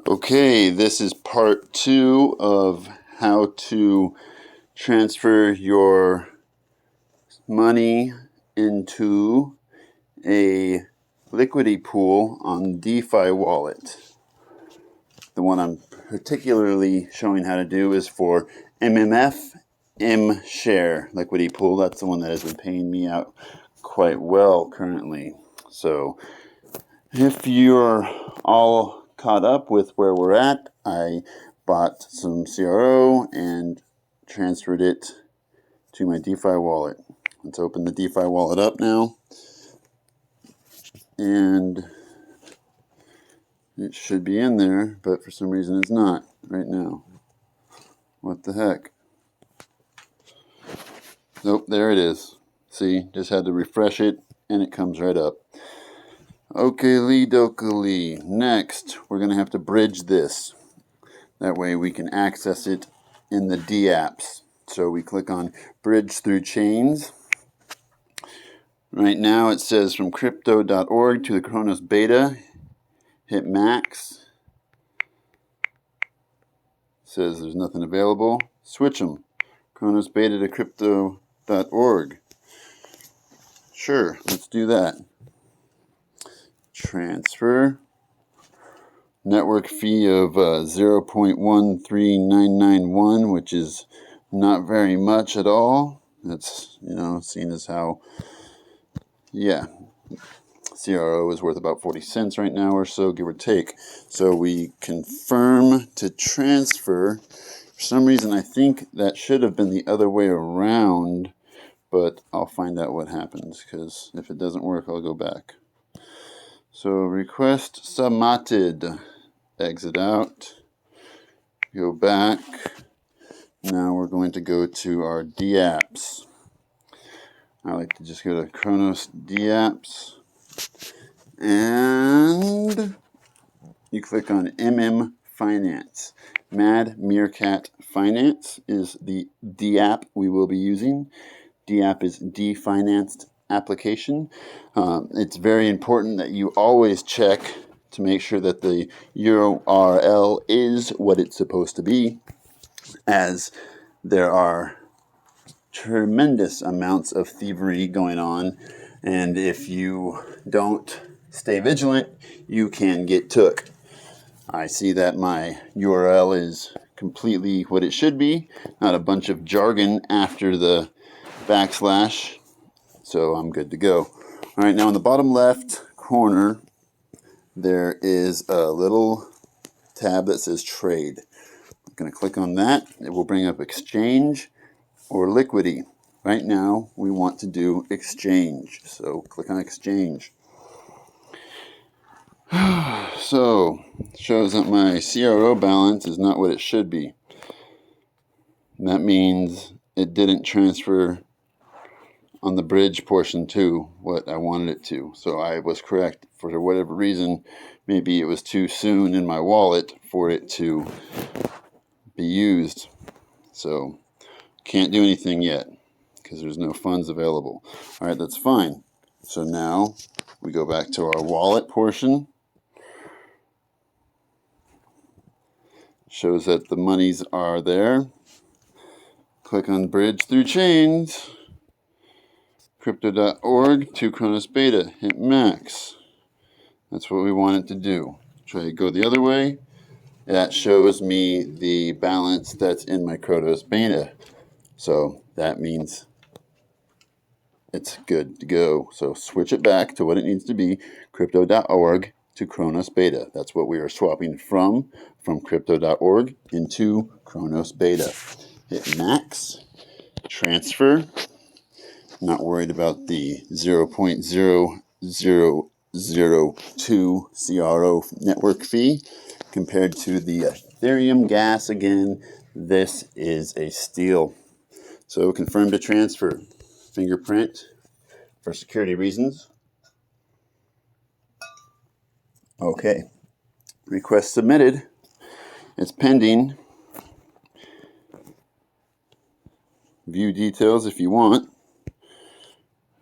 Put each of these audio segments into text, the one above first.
Okay, this is part 2 of how to transfer your money into a liquidity pool on Defi wallet. The one I'm particularly showing how to do is for MMF M-Share liquidity pool. That's the one that has been paying me out quite well currently. So if you're all caught up with where we're at, I bought some CRO and transferred it to my DeFi wallet. Let's open the DeFi wallet up now. And it should be in there, but for some reason it's not right now. What the heck? Nope, there it is. See, just had to refresh it and it comes right up. Okay, dokily. Next, we're going to have to bridge this. That way we can access it in the dApps. So we click on Bridge Through Chains. Right now it says from crypto.org to the Kronos beta. Hit max. It says there's nothing available. Switch them. Kronos beta to crypto.org. Sure, let's do that. Transfer. Network fee of 0.13991, which is not very much at all. That's, seen as how, CRO is worth about 40 cents right now or so, give or take. So we confirm to transfer. For some reason, I think that should have been the other way around, but I'll find out what happens, because if it doesn't work, I'll go back. So request submitted. Exit out. Go back. Now we're going to go to our dApps. I like to just go to Kronos dApps. And you click on MM Finance. Mad Meerkat Finance is the dApp we will be using. dApp is definanced application. It's very important that you always check to make sure that the URL is what it's supposed to be, as there are tremendous amounts of thievery going on, and if you don't stay vigilant, you can get took. I see that my URL is completely what it should be, not a bunch of jargon after the backslash, so I'm good to go. All right, now in the bottom left corner, there is a little tab that says Trade. I'm going to click on that. It will bring up Exchange or Liquidity. Right now, we want to do Exchange, so click on Exchange. So, it shows that my CRO balance is not what it should be. And that means it didn't transfer on the bridge portion to what I wanted it to. So I was correct. For whatever reason, maybe it was too soon in my wallet for it to be used. So can't do anything yet because there's no funds available. All right, that's fine. So now we go back to our wallet portion. Shows that the monies are there. Click on Bridge Through Chains. Crypto.org to Kronos beta. Hit max. That's what we want it to do. Try to go the other way. That shows me the balance that's in my Kronos beta. So that means it's good to go. So switch it back to what it needs to be. Crypto.org to Kronos beta. That's what we are swapping from crypto.org into Kronos beta. Hit max. Transfer. Not worried about the 0.0002 CRO network fee compared to the Ethereum gas. Again, this is a steal. So confirm to transfer. Fingerprint for security reasons. Okay. Request submitted. It's pending. View details if you want.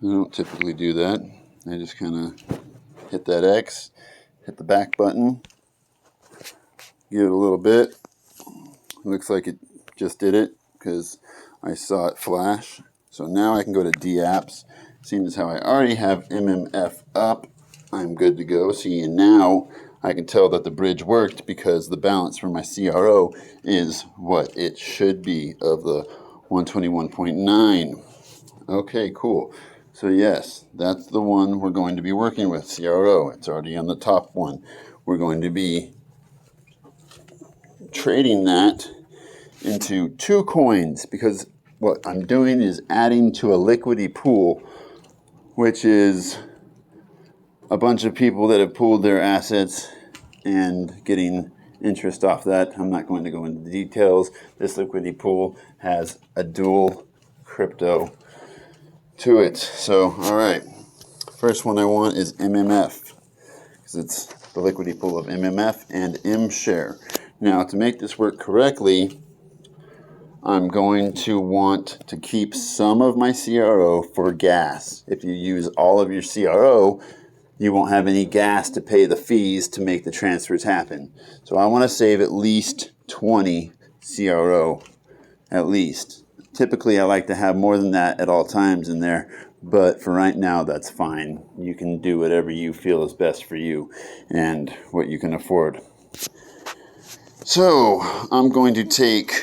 I don't typically do that. I just kind of hit that X, hit the back button, give it a little bit. Looks like it just did it because I saw it flash. So now I can go to DApps. Seeing as how I already have MMF up, I'm good to go. See, and now I can tell that the bridge worked because the balance for my CRO is what it should be of the 121.9. Okay, cool. So yes, that's the one we're going to be working with, CRO. It's already on the top one. We're going to be trading that into 2 coins because what I'm doing is adding to a liquidity pool, which is a bunch of people that have pooled their assets and getting interest off that. I'm not going to go into the details. This liquidity pool has a dual crypto to it. So, all right. First one I want is MMF because it's the liquidity pool of MMF and MShare. Now, to make this work correctly, I'm going to want to keep some of my CRO for gas. If you use all of your CRO, you won't have any gas to pay the fees to make the transfers happen. So I want to save at least 20 CRO, at least. Typically, I like to have more than that at all times in there, but for right now, that's fine. You can do whatever you feel is best for you and what you can afford. So I'm going to take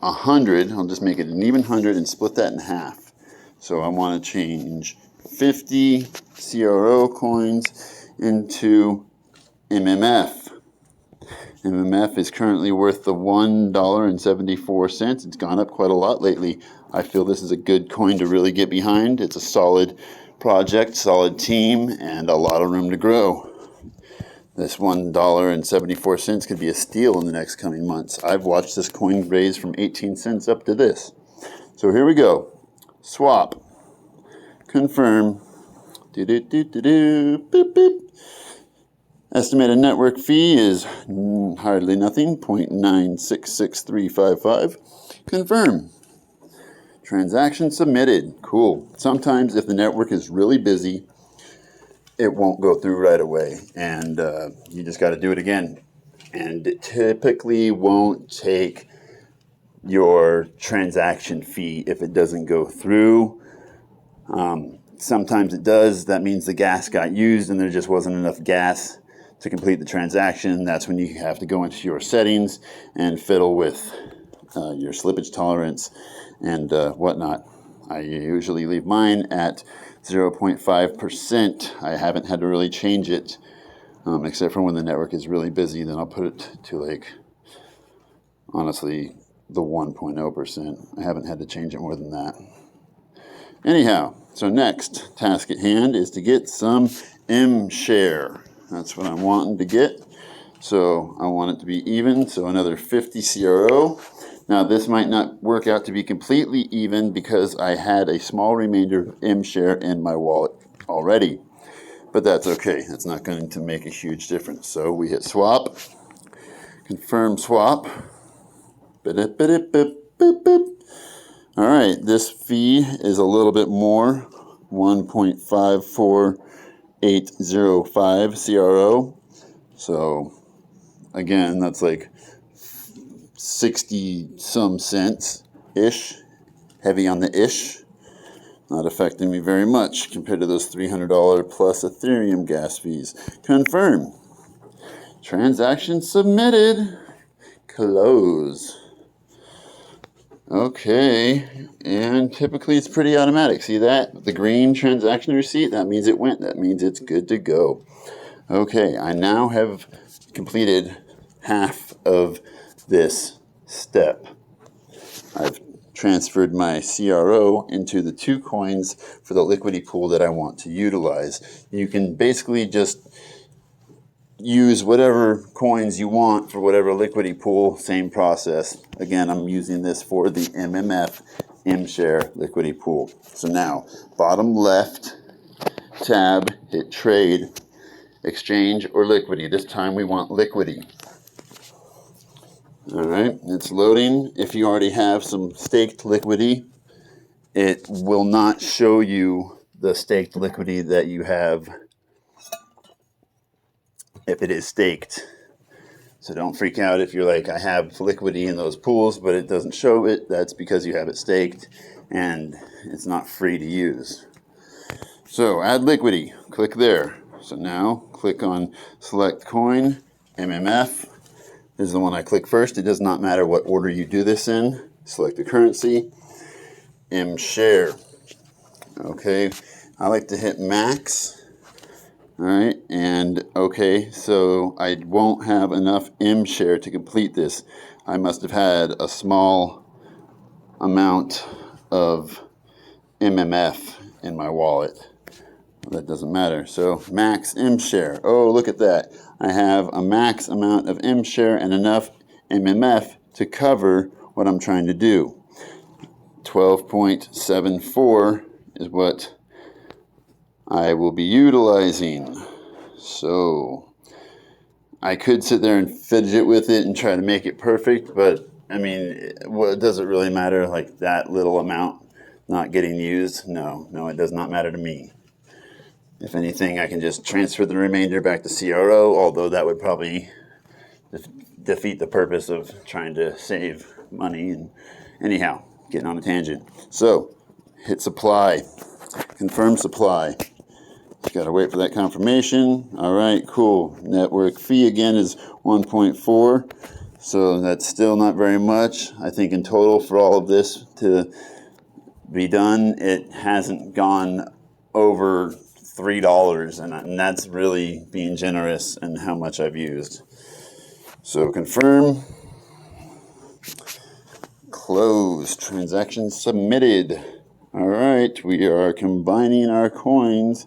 100, I'll just make it an even 100 and split that in half. So I want to change 50 CRO coins into MMF. MMF is currently worth the $1.74. It's gone up quite a lot lately. I feel this is a good coin to really get behind. It's a solid project, solid team, and a lot of room to grow. This $1.74 could be a steal in the next coming months. I've watched this coin raise from 18 cents up to this. So here we go. Swap. Confirm. Boop, boop. Estimated network fee is hardly nothing, 0.966355. Confirm. Transaction submitted. Cool. Sometimes if the network is really busy, it won't go through right away, and you just got to do it again. And it typically won't take your transaction fee if it doesn't go through. Sometimes it does. That means the gas got used and there just wasn't enough gas to complete the transaction. That's when you have to go into your settings and fiddle with your slippage tolerance and whatnot. I usually leave mine at 0.5%. I haven't had to really change it, except for when the network is really busy. Then I'll put it to, like, honestly, the 1.0%. I haven't had to change it more than that. Anyhow, so next task at hand is to get some MShare. That's what I'm wanting to get. So I want it to be even, so another 50 CRO. Now this might not work out to be completely even because I had a small remainder of MShare in my wallet already. But that's okay, that's not going to make a huge difference. So we hit swap, confirm swap. All right, this fee is a little bit more, 1.54805 CRO. So again, that's like 60 some cents-ish, heavy on the ish. Not affecting me very much compared to those $300 plus Ethereum gas fees. Confirm. Transaction submitted. Close. Okay, and typically it's pretty automatic. See that? The green transaction receipt, that means it went. That means it's good to go. Okay, I now have completed half of this step. I've transferred my CRO into the 2 coins for the liquidity pool that I want to utilize. You can basically just use whatever coins you want for whatever liquidity pool, same process. Again, I'm using this for the MMF MShare liquidity pool. So now, bottom left tab, hit trade, exchange or liquidity. This time we want liquidity. All right, it's loading. If you already have some staked liquidity, it will not show you the staked liquidity that you have if it is staked. So don't freak out if you're like, I have liquidity in those pools, but it doesn't show it. That's because you have it staked and it's not free to use. So add liquidity, click there. So now click on select coin, MMF. This is the one I click first. It does not matter what order you do this in. Select the currency, M share. Okay, I like to hit max. All right, and okay, so I won't have enough M share to complete this. I must have had a small amount of MMF in my wallet. That doesn't matter. So max M share. Oh, look at that. I have a max amount of M share and enough MMF to cover what I'm trying to do. 12.74 is what I will be utilizing. So I could sit there and fidget with it and try to make it perfect, but I mean, does it really matter? Like that little amount not getting used? No, it does not matter to me. If anything, I can just transfer the remainder back to CRO, although that would probably defeat the purpose of trying to save money. And anyhow, getting on a tangent. So hit supply, confirm supply. Got to wait for that confirmation. All right, cool. Network fee again is 1.4. So that's still not very much. I think in total for all of this to be done, it hasn't gone over $3, and that's really being generous in how much I've used. So confirm, close, transaction submitted. All right, we are combining our coins.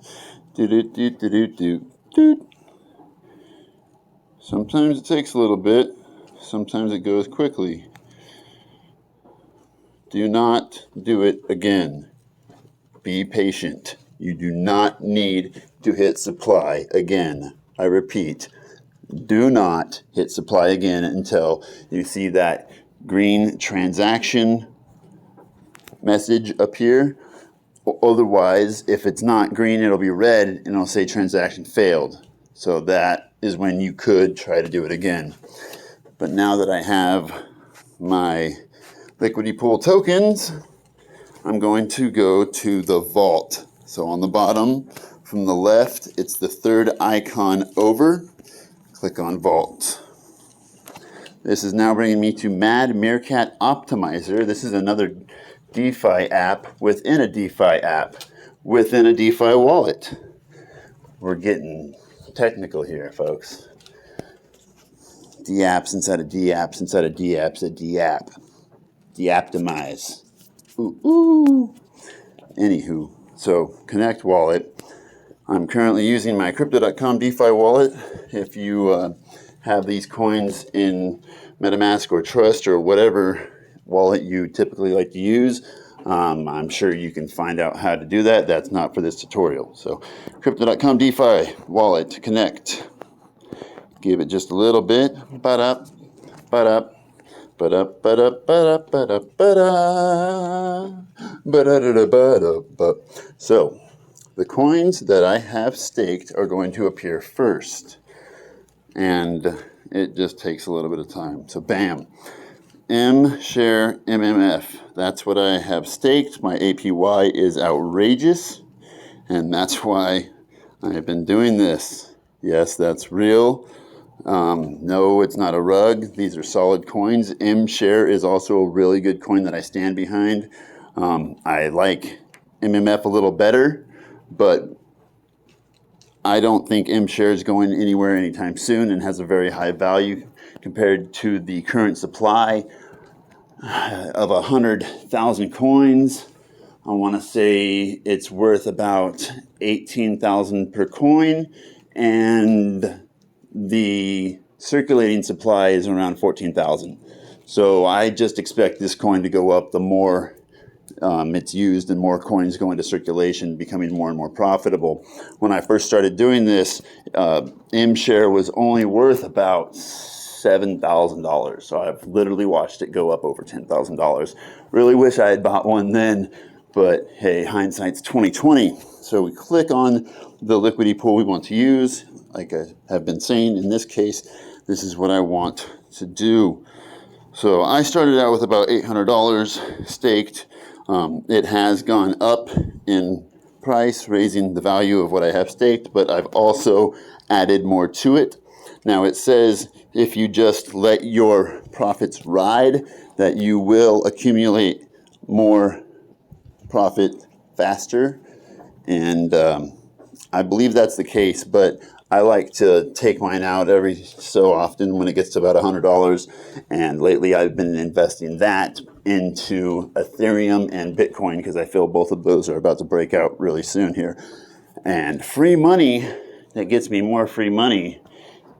Sometimes it takes a little bit, sometimes it goes quickly. Do not do it again. Be patient. You do not need to hit supply again. I repeat, do not hit supply again until you see that green transaction message appear. Otherwise, if it's not green, it'll be red and it'll say transaction failed. So that is when you could try to do it again. But now that I have my liquidity pool tokens, I'm going to go to the vault. So on the bottom from the left, it's the third icon over. Click on vault. This is now bringing me to Mad Meerkat Optimizer. This is another DeFi app within a DeFi app within a DeFi wallet. We're getting technical here, folks. D-apps inside of D-apps inside of D-apps, a D-app. De-optimize. Ooh. Anywho, so Connect Wallet. I'm currently using my Crypto.com DeFi wallet. If you have these coins in MetaMask or Trust or whatever wallet you typically like to use, I'm sure you can find out how to do that. That's not for this tutorial. So Crypto.com DeFi wallet, connect. Give it just a little bit. Ba-da, ba-da, ba-da, ba-da, ba-da, ba-da, ba-da, ba-da, ba-da, ba. So the coins that I have staked are going to appear first. And it just takes a little bit of time. So bam. M share MMF. That's what I have staked. My APY is outrageous. And that's why I have been doing this. Yes, that's real. No, it's not a rug. These are solid coins. M share is also a really good coin that I stand behind. I like MMF a little better, but I don't think M share is going anywhere anytime soon and has a very high value compared to the current supply of 100,000 coins. I want to say it's worth about 18,000 per coin, and the circulating supply is around 14,000. So I just expect this coin to go up the more it's used and more coins go into circulation, becoming more and more profitable. When I first started doing this, M share was only worth about $7,000. So I've literally watched it go up over $10,000. Really wish I had bought one then, but hey, hindsight's 2020. So we click on the liquidity pool we want to use. like I have been saying, in this case, this is what I want to do. So I started out with about $800 staked. It has gone up in price, raising the value of what I have staked, but I've also added more to it. Now it says if you just let your profits ride, that you will accumulate more profit faster, and I believe that's the case, but I like to take mine out every so often when it gets to about $100, and lately I've been investing that into Ethereum and Bitcoin because I feel both of those are about to break out really soon here. And free money that gets me more free money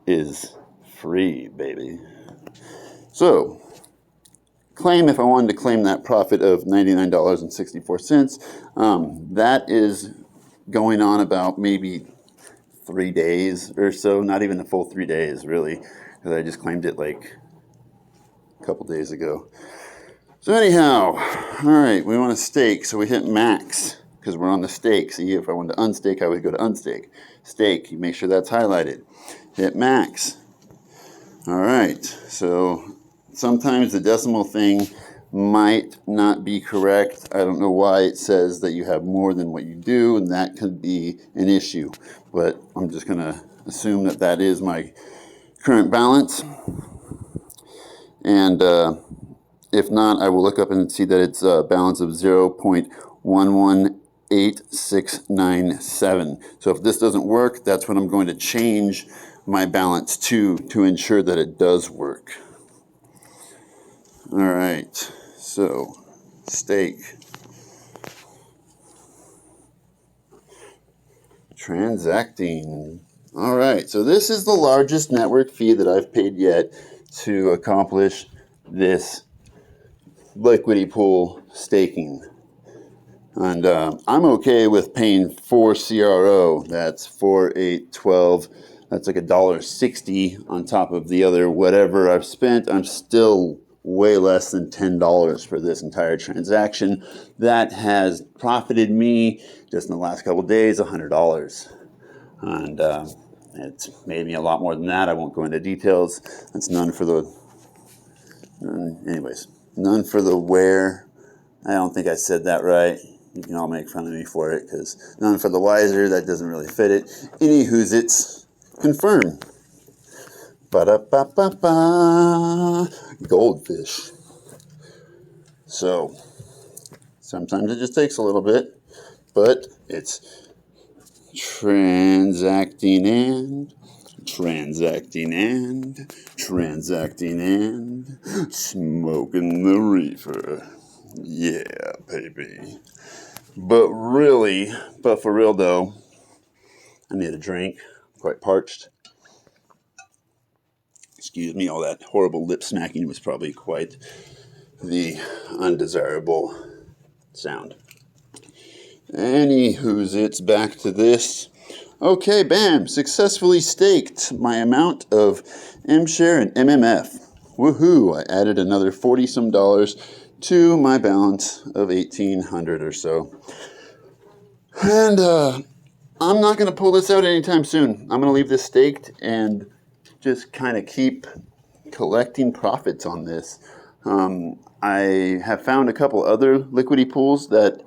is free, baby. So claim, if I wanted to claim that profit of $99.64, that is going on about maybe 3 days or so, not even a full 3 days really, because I just claimed it like a couple days ago. So anyhow, all right, we want to stake, so we hit max because we're on the stake. See, if I wanted to unstake, I would go to unstake. Stake, you make sure that's highlighted. Hit max. All right, so sometimes the decimal thing might not be correct. I don't know why it says that you have more than what you do, and that could be an issue. But I'm just going to assume that that is my current balance. And if not, I will look up and see that it's a balance of 0.118697. So if this doesn't work, that's what I'm going to change my balance to ensure that it does work. All right, so stake. Transacting. All right, so this is the largest network fee that I've paid yet to accomplish this liquidity pool staking. And I'm okay with paying 4 CRO. That's 4, 8, 12. That's like $1.60 on top of the other whatever I've spent. I'm still way less than $10 for this entire transaction. That has profited me just in the last couple of days $100. And it's made me a lot more than that. I won't go into details. That's none for the... anyways, none for the where. I don't think I said that right. You can all make fun of me for it because none for the wiser, that doesn't really fit it. Anywho's it's confirm. Ba-da-ba-ba-ba. Goldfish. So, sometimes it just takes a little bit, but it's transacting and smoking the reefer. Yeah, baby. But for real though, I need a drink. I'm quite parched. Excuse me, all that horrible lip smacking was probably quite the undesirable sound. Anywho's it's back to this. Okay, bam, successfully staked my amount of M-Share and MMF. Woohoo, I added another 40 some dollars to my balance of 1,800 or so. And I'm not going to pull this out anytime soon. I'm going to leave this staked and just kind of keep collecting profits on this. I have found a couple other liquidity pools that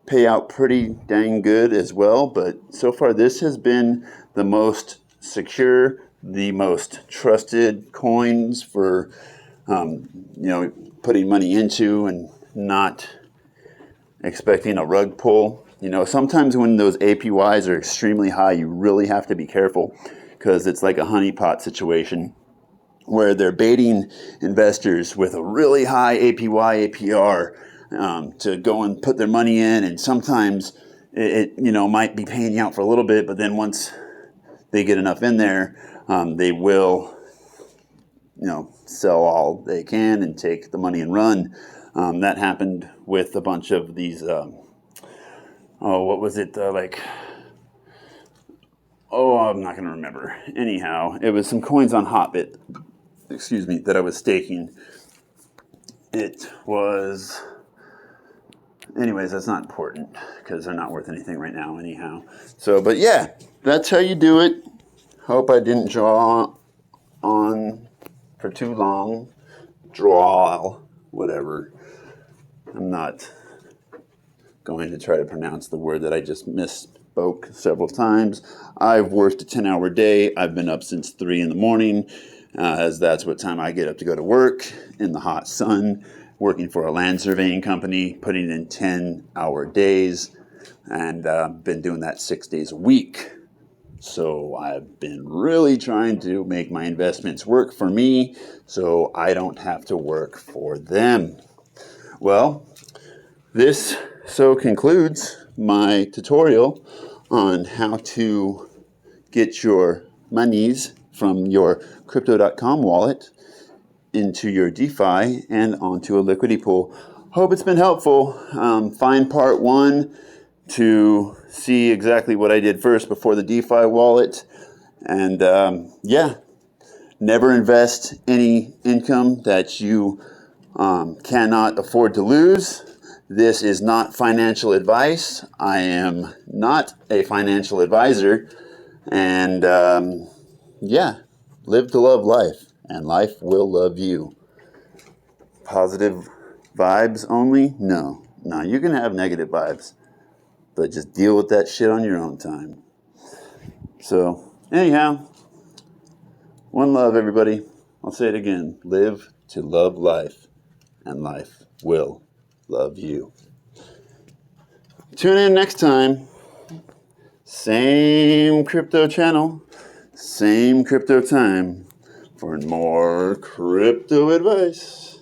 pay out pretty dang good as well, but so far this has been the most secure, the most trusted coins for putting money into and not expecting a rug pull. Sometimes when those APYs are extremely high, you really have to be careful because it's like a honeypot situation where they're baiting investors with a really high APY, APR to go and put their money in, and sometimes it might be paying you out for a little bit, but then once they get enough in there, they will sell all they can and take the money and run. That happened with a bunch of these what was it I'm not going to remember. Anyhow, it was some coins on Hotbit, that I was staking. It was... anyways, that's not important because they're not worth anything right now anyhow. So, but yeah, that's how you do it. Hope I didn't draw on for too long. Draw, whatever. I'm not going to try to pronounce the word that I just misspoke several times. I've worked a 10-hour day. I've been up since 3 in the morning, as that's what time I get up to go to work in the hot sun, working for a land surveying company, putting in 10-hour days, and been doing that 6 days a week. So I've been really trying to make my investments work for me so I don't have to work for them. Well, this so concludes my tutorial on how to get your monies from your crypto.com wallet into your DeFi and onto a liquidity pool. Hope it's been helpful. Find part 1 to see exactly what I did first before the DeFi wallet. And yeah, never invest any income that you cannot afford to lose. This is not financial advice. I am not a financial advisor. And yeah, live to love life, and life will love you. Positive vibes only? No. No, you can have negative vibes, but just deal with that shit on your own time. So, anyhow, one love, everybody. I'll say it again. Live to love life, and life will love you. Tune in next time. Same crypto channel, same crypto time for more crypto advice.